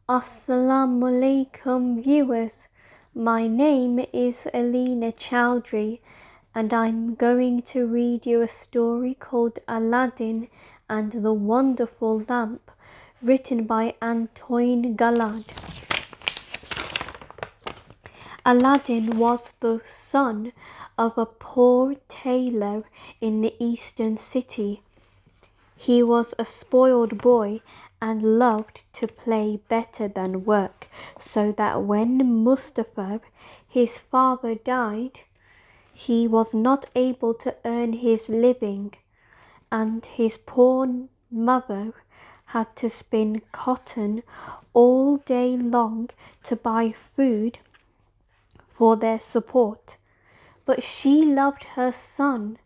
Assalamu alaikum viewers, my name is Aleena Chaudhary and I'm going to read you a story called Aladdin and the Wonderful Lamp, written by Antoine Gallard. Aladdin was the son of a poor tailor in the eastern city. He was a spoiled boy and loved to play better than work, so that when Mustafa, his father, died, he was not able to earn his living, and his poor mother had to spin cotton all day long to buy food for their support. But she loved her son,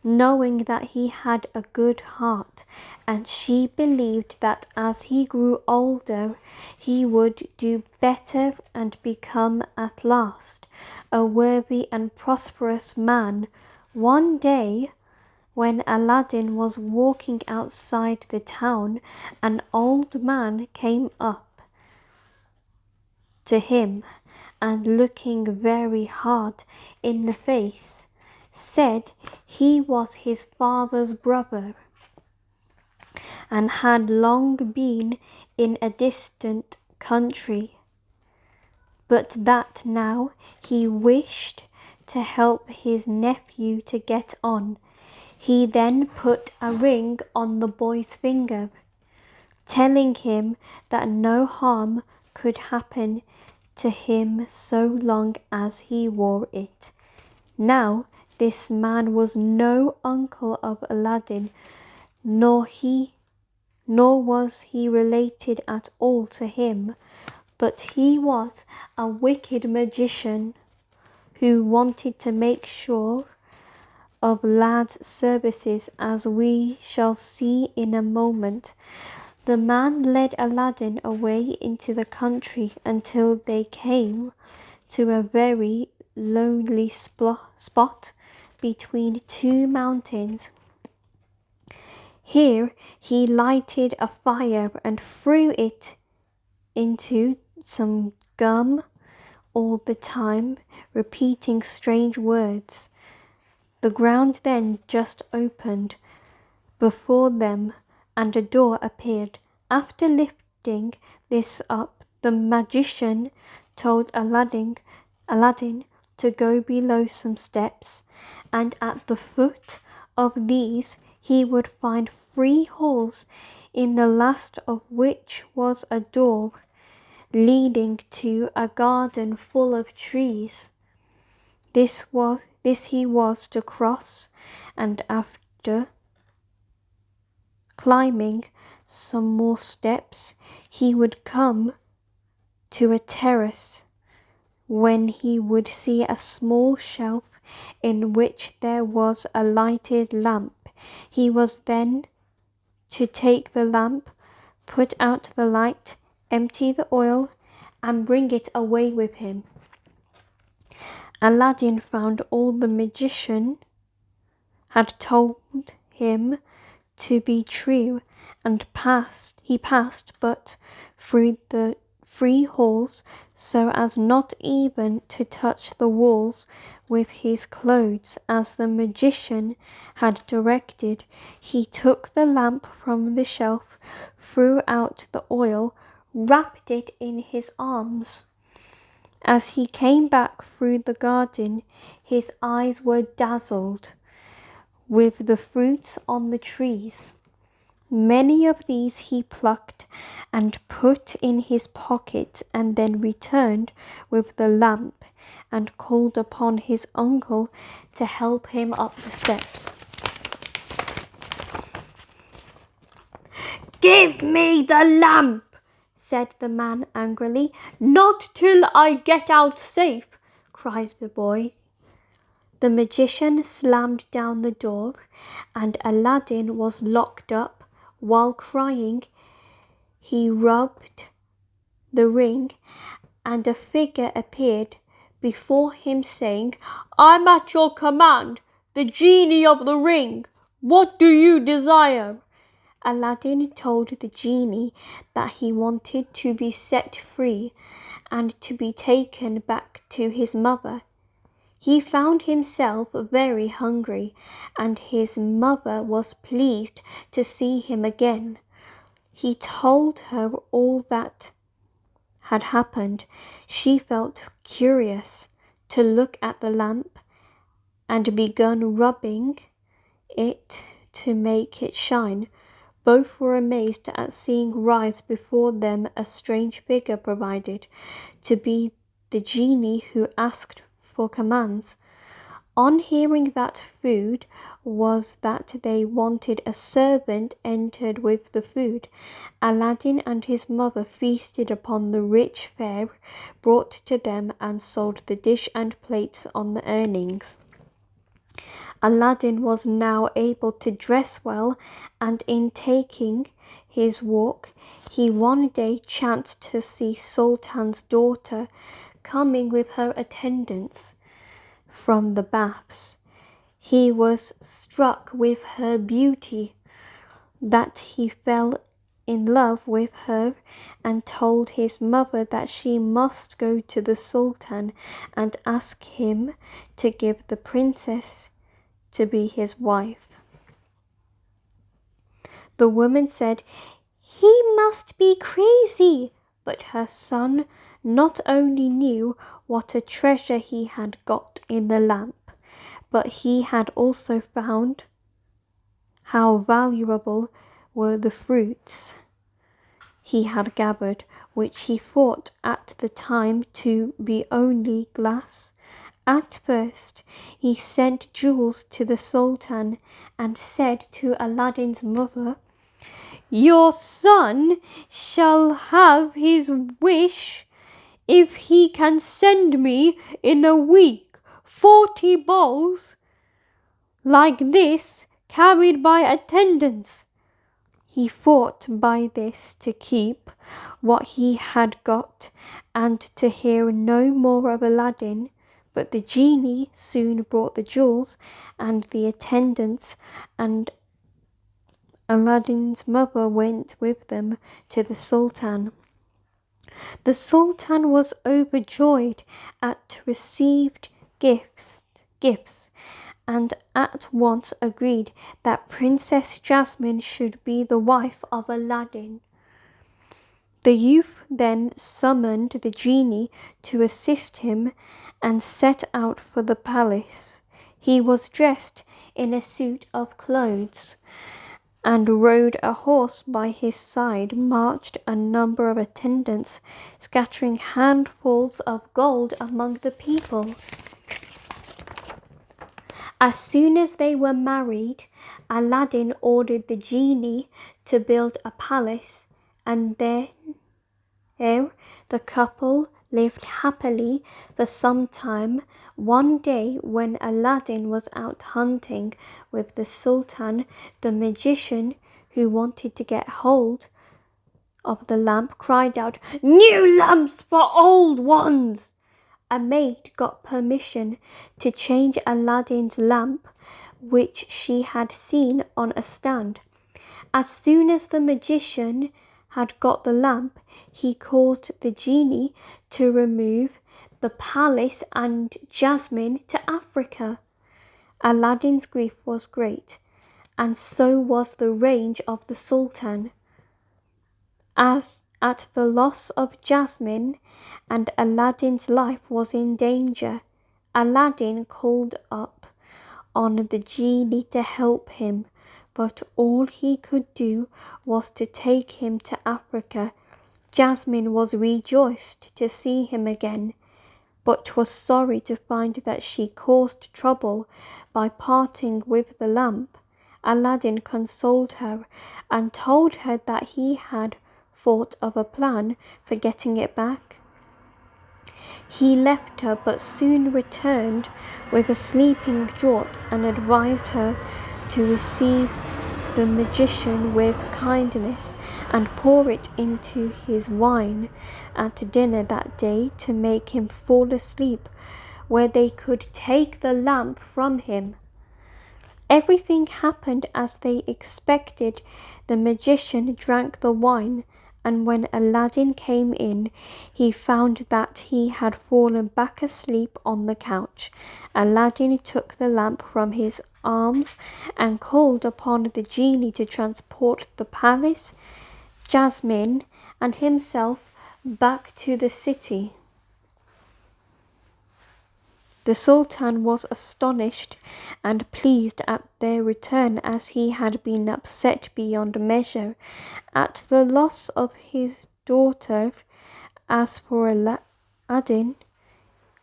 knowing that he had a good heart, and she believed that as he grew older he would do better and become at last a worthy and prosperous man. One day, when Aladdin was walking outside the town, an old man came up to him and, looking very hard in the face, said he was his father's brother and had long been in a distant country, but that now he wished to help his nephew to get on. He then put a ring on the boy's finger, telling him that no harm could happen to him so long as he wore it. Now, this man was no uncle of Aladdin, nor was he related at all to him, but he was a wicked magician who wanted to make sure of Lad's services, as we shall see in a moment. The man led Aladdin away into the country until they came to a very lonely spot between two mountains. Here he lighted a fire and threw it into some gum all the time, repeating strange words. The ground then just opened before them and a door appeared. After lifting this up, the magician told Aladdin to go below some steps, and at the foot of these he would find 3 holes, in the last of which was a door leading to a garden full of trees. This he was to cross, and after climbing some more steps he would come to a terrace, when he would see a small shelf in which there was a lighted lamp. He was then to take the lamp, put out the light, empty the oil, and bring it away with him. Aladdin found all the magician had told him to be true, and he passed but through the 3 holes, so as not even to touch the walls with his clothes, as the magician had directed. He took the lamp from the shelf, threw out the oil, wrapped it in his arms. As he came back through the garden, his eyes were dazzled with the fruits on the trees. Many of these he plucked and put in his pocket, and then returned with the lamp and called upon his uncle to help him up the steps. "Give me the lamp," said the man angrily. "Not till I get out safe," cried the boy. The magician slammed down the door, and Aladdin was locked up. While crying, he rubbed the ring, and a figure appeared before him, saying, "I'm at your command, the genie of the ring. What do you desire?" Aladdin told the genie that he wanted to be set free and to be taken back to his mother. He found himself very hungry, and his mother was pleased to see him again. He told her all that had happened. She felt curious to look at the lamp and began rubbing it to make it shine. Both were amazed at seeing rise before them a strange figure provided to be the genie who asked for commands. On hearing that food was that they wanted, a servant entered with the food. Aladdin and his mother feasted upon the rich fare brought to them and sold the dish and plates on the earnings. Aladdin was now able to dress well, and in taking his walk, he one day chanced to see Sultan's daughter coming with her attendants from the baths. He was struck with her beauty, that he fell in love with her and told his mother that she must go to the Sultan and ask him to give the princess to be his wife. The woman said, "He must be crazy," but her son not only knew what a treasure he had got in the lamp, but he had also found how valuable were the fruits he had gathered, which he thought at the time to be only glass. At first he sent jewels to the Sultan and said to Aladdin's mother, "Your son shall have his wish if he can send me in a week 40 bowls like this carried by attendants." He thought by this to keep what he had got and to hear no more of Aladdin, but the genie soon brought the jewels and the attendants, and Aladdin's mother went with them to the Sultan. The Sultan was overjoyed at received gifts and at once agreed that Princess Jasmine should be the wife of Aladdin. The youth then summoned the genie to assist him and set out for the palace. He was dressed in a suit of clothes and rode a horse. By his side marched a number of attendants, scattering handfuls of gold among the people. As soon as they were married, Aladdin ordered the genie to build a palace, and there the couple lived happily for some time. One day, when Aladdin was out hunting with the Sultan, the magician, who wanted to get hold of the lamp, cried out, "New lamps for old ones!" A maid got permission to change Aladdin's lamp, which she had seen on a stand. As soon as the magician had got the lamp, he caused the genie to remove the palace and Jasmine to Africa. Aladdin's grief was great, and so was the rage of the Sultan, as at the loss of Jasmine, and Aladdin's life was in danger. Aladdin called up on the genie to help him, but all he could do was to take him to Africa. Jasmine was rejoiced to see him again, but was sorry to find that she caused trouble by parting with the lamp. Aladdin consoled her and told her that he had thought of a plan for getting it back. He left her, but soon returned with a sleeping draught and advised her to receive the magician with kindness and pour it into his wine at dinner that day to make him fall asleep, where they could take the lamp from him. Everything happened as they expected. The magician drank the wine, and when Aladdin came in, he found that he had fallen back asleep on the couch. Aladdin took the lamp from his arms and called upon the genie to transport the palace, Jasmine, and himself back to the city. The Sultan was astonished and pleased at their return, as he had been upset beyond measure at the loss of his daughter. As for Aladdin,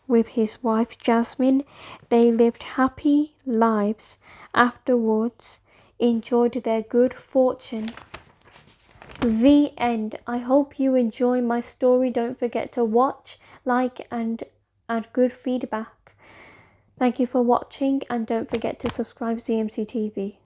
with his wife Jasmine, they lived happy lives afterwards, enjoyed their good fortune. The end. I hope you enjoy my story. Don't forget to watch, like, and add good feedback. Thank you for watching, and don't forget to subscribe to ZMC TV.